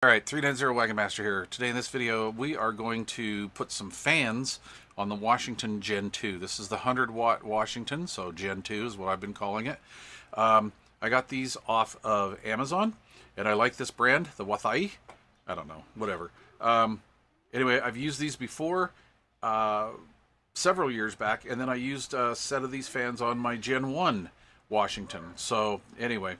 Alright, 390 Wagon Master here. Today in this video we are going to put some fans on the Washington Gen 2. This is the 100-watt Washington, so Gen 2 is what I've been calling it. I got these off of Amazon, and I like this brand, the Wathai. I don't know, whatever. Anyway, I've used these before, several years back, and then I used a set of these fans on my Gen 1 Washington. So anyway,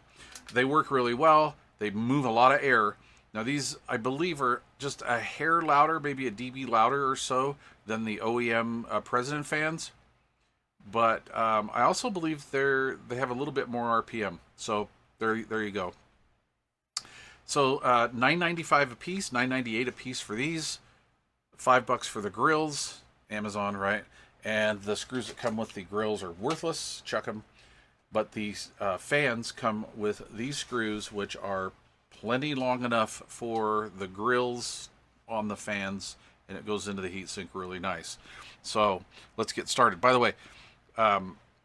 they work really well. They move a lot of air. Now these, I believe, are just a hair louder, maybe a dB louder or so than the OEM President fans. But I also believe they have a little bit more RPM. So there you go. So $9.95 a piece, $9.98 a piece for these, $5 for the grills, Amazon, right? And the screws that come with the grills are worthless. Chuck them. But these fans come with these screws, which are plenty long enough for the grills on the fans, and it goes into the heatsink really nice. So let's get started. By the way,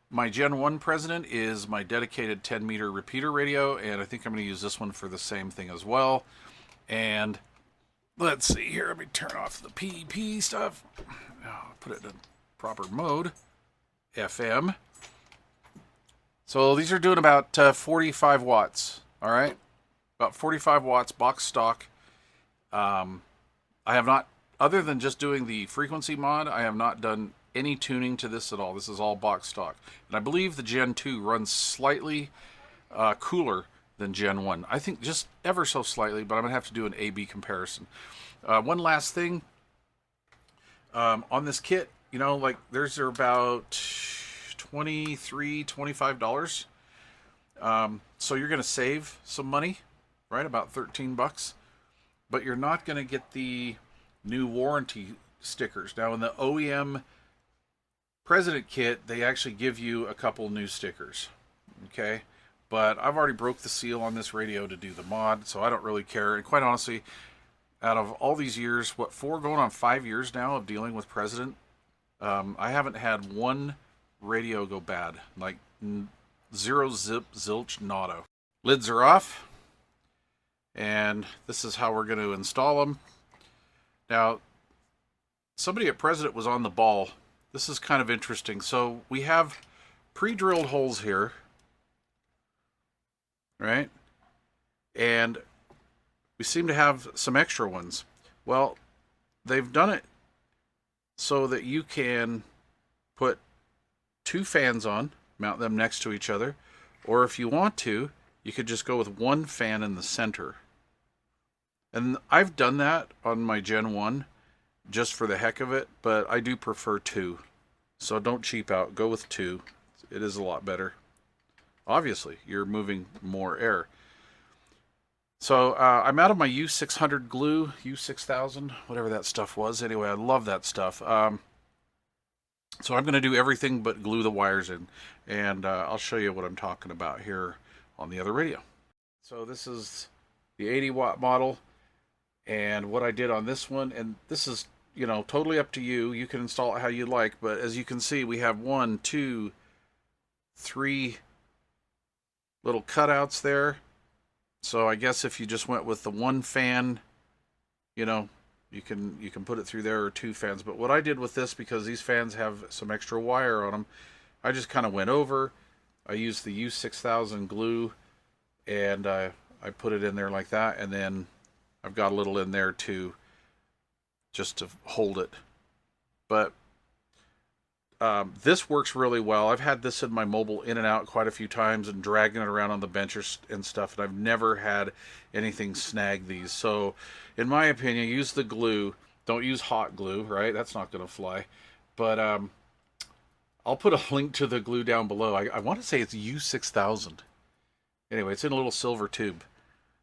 my Gen 1 President is my dedicated 10-meter repeater radio, and I think I'm going to use this one for the same thing as well. And let's see here. Let me turn off the PEP stuff. Put it in proper mode. FM. So these are doing about 45 watts. All right. About 45 watts, box stock. I have not, other than just doing the frequency mod, I have not done any tuning to this at all. This is all box stock. And I believe the Gen 2 runs slightly cooler than Gen 1. I think just ever so slightly, but I'm going to have to do an A-B comparison. One last thing. On this kit, you know, like there's about $23, $25. So you're going to save some money. Right, about 13 bucks, but you're not going to get the new warranty stickers. Now in the OEM President kit, they actually give you a couple new stickers, okay? But I've already broke the seal on this radio to do the mod, so I don't really care. And quite honestly, out of all these years, what, 4 going on 5 years now of dealing with President, I haven't had one radio go bad, like zero, zip, zilch, nada. Lids are off. And this is how we're going to install them. Now, somebody at President was on the ball. This is kind of interesting. So we have pre-drilled holes here, right? And we seem to have some extra ones. Well, they've done it so that you can put 2 fans on, mount them next to each other, or if you want to, you could just go with 1 fan in the center. And I've done that on my Gen 1 just for the heck of it, but I do prefer 2. So don't cheap out. Go with 2. It is a lot better. Obviously, you're moving more air. So I'm out of my U600 glue, U6000, whatever that stuff was. Anyway, I love that stuff. So I'm going to do everything but glue the wires in. And I'll show you what I'm talking about here on the other radio. So this is the 80-watt model. And what I did on this one, and this is, you know, totally up to you. You can install it how you like, but as you can see, we have 1, 2, 3 little cutouts there. So I guess if you just went with the 1 fan, you know, you can put it through there, or 2 fans. But what I did with this, because these fans have some extra wire on them, I just kind of went over. I used the U6000 glue, and I put it in there like that, and then I've got a little in there too, just to hold it. But this works really well. I've had this in my mobile in and out quite a few times and dragging it around on the bench and stuff, and I've never had anything snag these. So in my opinion, use the glue. Don't use hot glue, right? That's not going to fly. But I'll put a link to the glue down below. I want to say it's U6000. Anyway, it's in a little silver tube.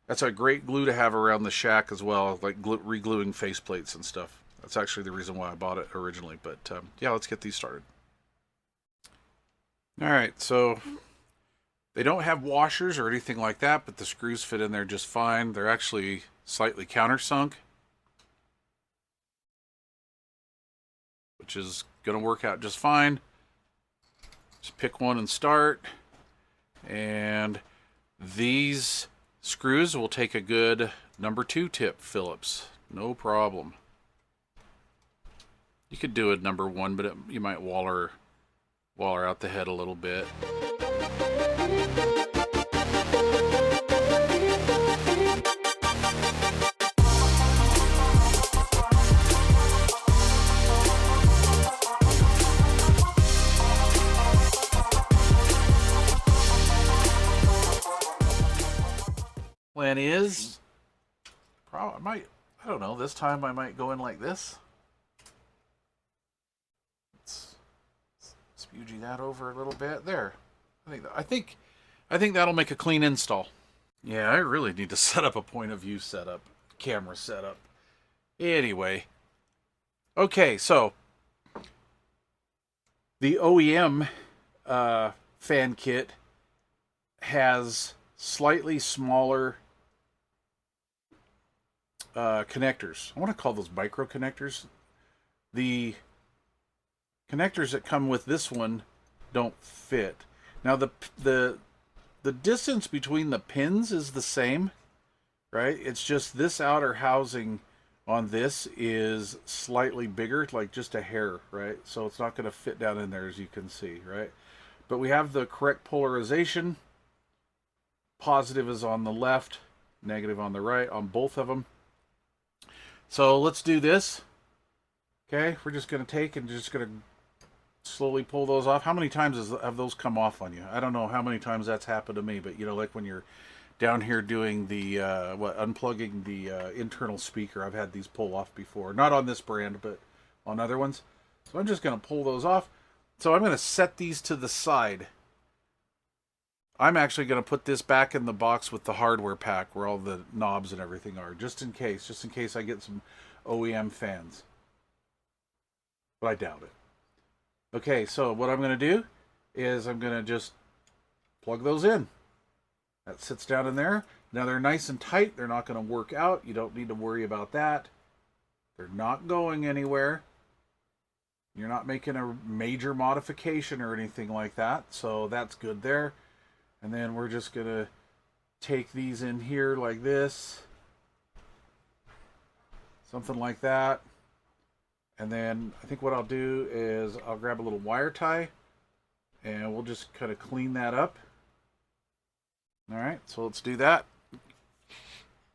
That's a great glue to have around the shack as well, like re-gluing faceplates and stuff. That's actually the reason why I bought it originally. But yeah, let's get these started. All right, so they don't have washers or anything like that, but the screws fit in there just fine. They're actually slightly countersunk, which is going to work out just fine. Just pick one and start. And these Screws will take a good number 2 tip Phillips. No problem. You could do a number 1, but you might waller out the head a little bit. Plan is, I don't know, this time I might go in like this. Let's spoogie that over a little bit. There. I think that'll make a clean install. Yeah, I really need to set up a point of view setup, camera setup. Anyway. Okay, so the OEM fan kit has slightly smaller connectors. I want to call those micro connectors. The connectors that come with this one don't fit. Now the distance between the pins is the same, right? It's just this outer housing on this is slightly bigger, like just a hair, right? So it's not going to fit down in there, as you can see, right? But we have the correct polarization. Positive is on the left, negative on the right, on both of them. So let's do this. Okay, we're just going to take and just going to slowly pull those off. How many times have those come off on you? I don't know how many times that's happened to me, but you know, like when you're down here doing the unplugging the internal speaker, I've had these pull off before. Not on this brand, but on other ones. So I'm just going to pull those off. So I'm going to set these to the side. I'm actually going to put this back in the box with the hardware pack where all the knobs and everything are, just in case I get some OEM fans. But I doubt it. Okay, so what I'm going to do is I'm going to just plug those in. That sits down in there. Now they're nice and tight. They're not going to work out. You don't need to worry about that. They're not going anywhere. You're not making a major modification or anything like that. So that's good there. And then we're just going to take these in here like this. Something like that. And then I think what I'll do is I'll grab a little wire tie and we'll just kind of clean that up. All right, so let's do that.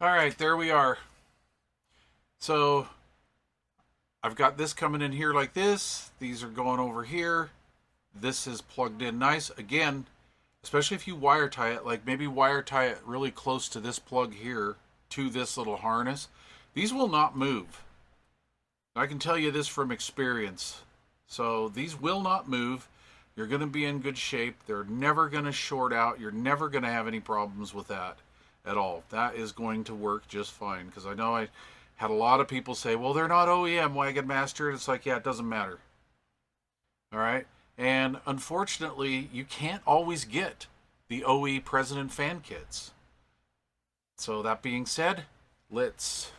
All right, there we are. So I've got this coming in here like this. These are going over here. This is plugged in nice. Again, especially if you wire tie it, like maybe wire tie it really close to this plug here to this little harness. These will not move. I can tell you this from experience. So these will not move. You're going to be in good shape. They're never going to short out. You're never going to have any problems with that at all. That is going to work just fine. Because I know I had a lot of people say, well, they're not OEM Wagon Master. It's like, yeah, it doesn't matter. All right. And unfortunately, you can't always get the OE President fan kits. So that being said, let's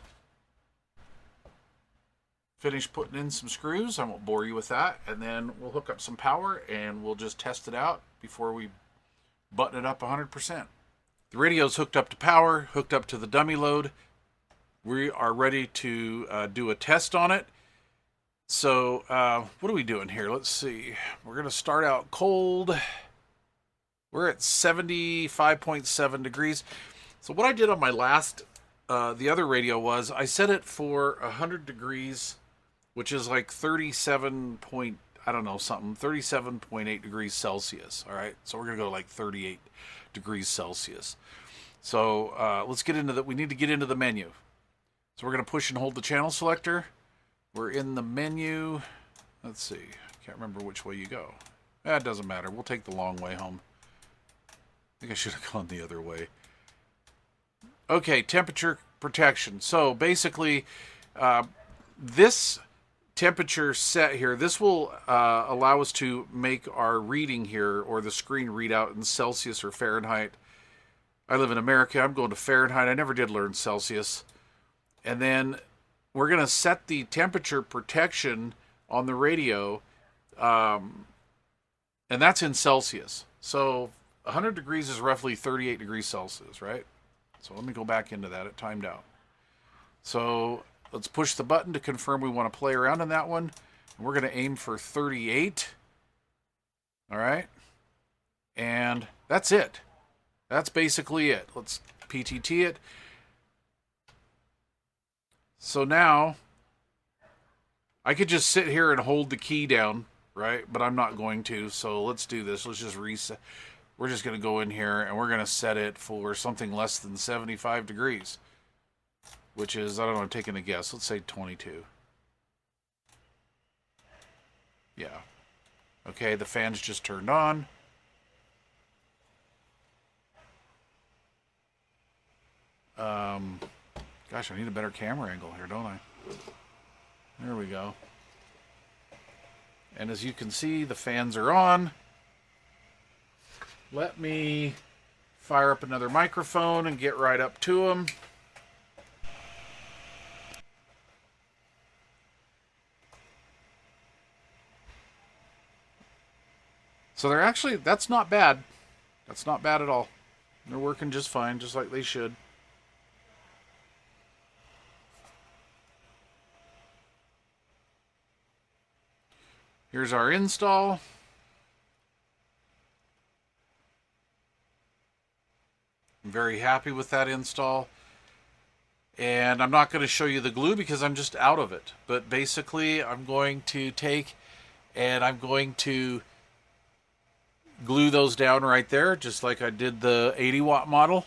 finish putting in some screws. I won't bore you with that. And then we'll hook up some power and we'll just test it out before we button it up 100%. The radio's hooked up to power, hooked up to the dummy load. We are ready to do a test on it. So what are we doing here? Let's see. We're going to start out cold. We're at 75.7 degrees. So what I did on my last, the other radio was I set it for 100 degrees, which is like 37 point, I don't know, something, 37.8 degrees Celsius. All right. So we're going to go like 38 degrees Celsius. So let's get into that. We need to get into the menu. So we're going to push and hold the channel selector. We're in the menu. Let's see. Can't remember which way you go. That doesn't matter. We'll take the long way home. I think I should have gone the other way. Okay, temperature protection. So basically, this temperature set here, this will allow us to make our reading here, or the screen readout, in Celsius or Fahrenheit. I live in America. I'm going to Fahrenheit. I never did learn Celsius. And then we're going to set the temperature protection on the radio, and that's in Celsius. So 100 degrees is roughly 38 degrees Celsius, right? So let me go back into that. It timed out. So let's push the button to confirm we want to play around in that one. We're going to aim for 38. All right. And that's it. That's basically it. Let's PTT it. So now I could just sit here and hold the key down, right? But I'm not going to. So let's do this. Let's just reset. We're just going to go in here and we're going to set it for something less than 75 degrees, which is, I don't know, I'm taking a guess. Let's say 22. Yeah. Okay, the fan's just turned on. Gosh, I need a better camera angle here, don't I? There we go. And as you can see, the fans are on. Let me fire up another microphone and get right up to them. So they're actually, that's not bad. That's not bad at all. They're working just fine, just like they should. Here's our install. I'm very happy with that install. And I'm not going to show you the glue because I'm just out of it. But basically, I'm going to take and I'm going to glue those down right there, just like I did the 80-watt model.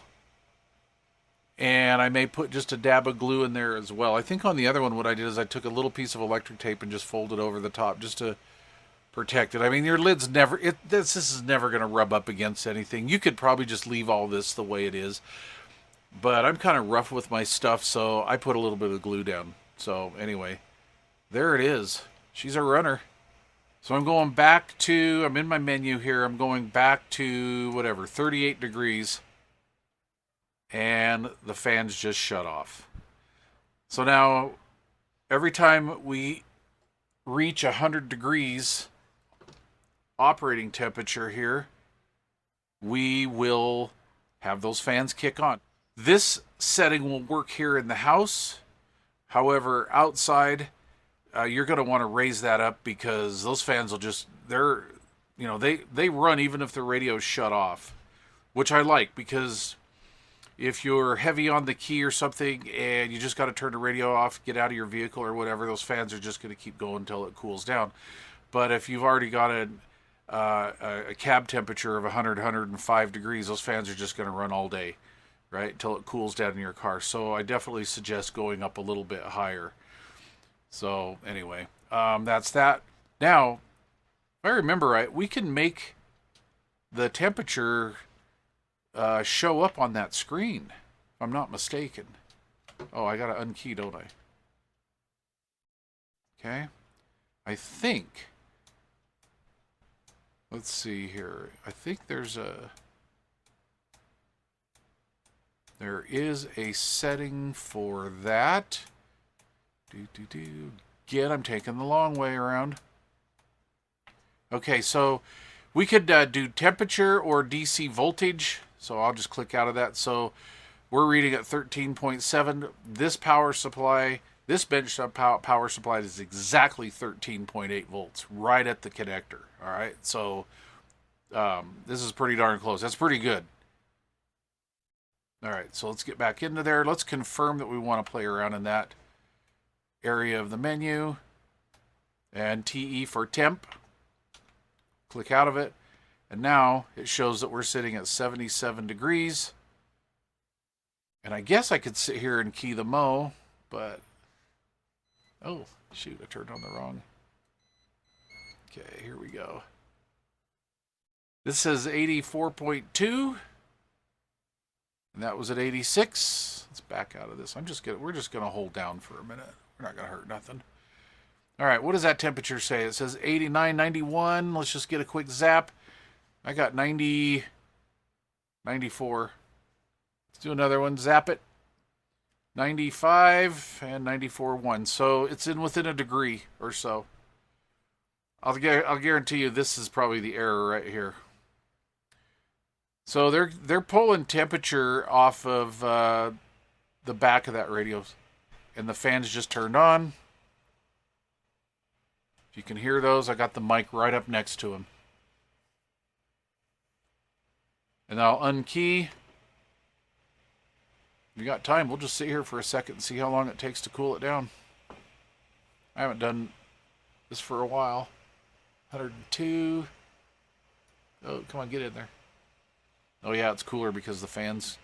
And I may put just a dab of glue in there as well. I think on the other one, what I did is I took a little piece of electric tape and just folded over the top just to protect it. I mean, your lid's never, this is never going to rub up against anything. You could probably just leave all this the way it is. But I'm kind of rough with my stuff, so I put a little bit of glue down. So anyway, there it is. She's a runner. So I'm going back to, I'm in my menu here. I'm going back to whatever, 38 degrees. And the fans just shut off. So now, every time we reach 100 degrees operating temperature here, we will have those fans kick on. This setting will work here in the house. However, outside, you're going to want to raise that up because those fans will just, they run even if the radio's shut off, which I like because if you're heavy on the key or something and you just got to turn the radio off, get out of your vehicle or whatever, those fans are just going to keep going until it cools down. But if you've already got a cab temperature of 100, 105 degrees, those fans are just going to run all day, right, until it cools down in your car. So I definitely suggest going up a little bit higher. So anyway, that's that. Now, if I remember right, we can make the temperature show up on that screen, if I'm not mistaken. Oh, I gotta unkey, don't I? Okay. I think, let's see here. I think there is a setting for that. Again, I'm taking the long way around. Okay, so we could do temperature or DC voltage. So I'll just click out of that. So we're reading at 13.7. This power supply, this bench power supply is exactly 13.8 volts, right at the connector. All right, so this is pretty darn close. That's pretty good. All right, so let's get back into there. Let's confirm that we want to play around in that area of the menu. And TE for temp. Click out of it. And now it shows that we're sitting at 77 degrees. And I guess I could sit here and key the mo, but... Oh, shoot, I turned on the wrong... Okay, here we go. This says 84.2. And that was at 86. Let's back out of this. We're just gonna hold down for a minute. We're not gonna hurt nothing. All right, what does that temperature say? It says 89, 91. Let's just get a quick zap. I got 90, 94. Let's do another one. Zap it. 95 and 94.1. So it's within a degree or so. I'll guarantee you this is probably the error right here. So they're pulling temperature off of the back of that radio, and the fan's just turned on. If you can hear those, I got the mic right up next to him. And I'll unkey. If you got time, we'll just sit here for a second and see how long it takes to cool it down. I haven't done this for a while. 102. Oh, come on, get in there. Oh yeah, it's cooler because the fans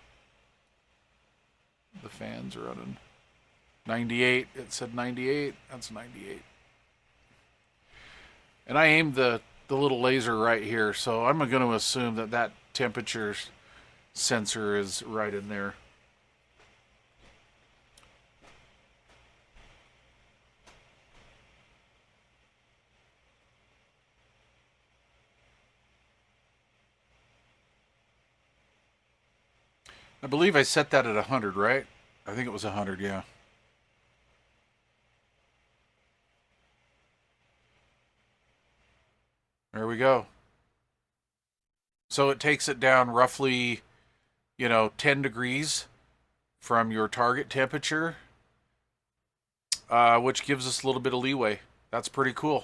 are running. 98. It said 98. That's 98. And I aimed the little laser right here, so I'm going to assume that that temperature sensor is right in there. I believe I set that at 100, right? I think it was 100, yeah. There we go. So it takes it down roughly, 10 degrees from your target temperature, which gives us a little bit of leeway. That's pretty cool.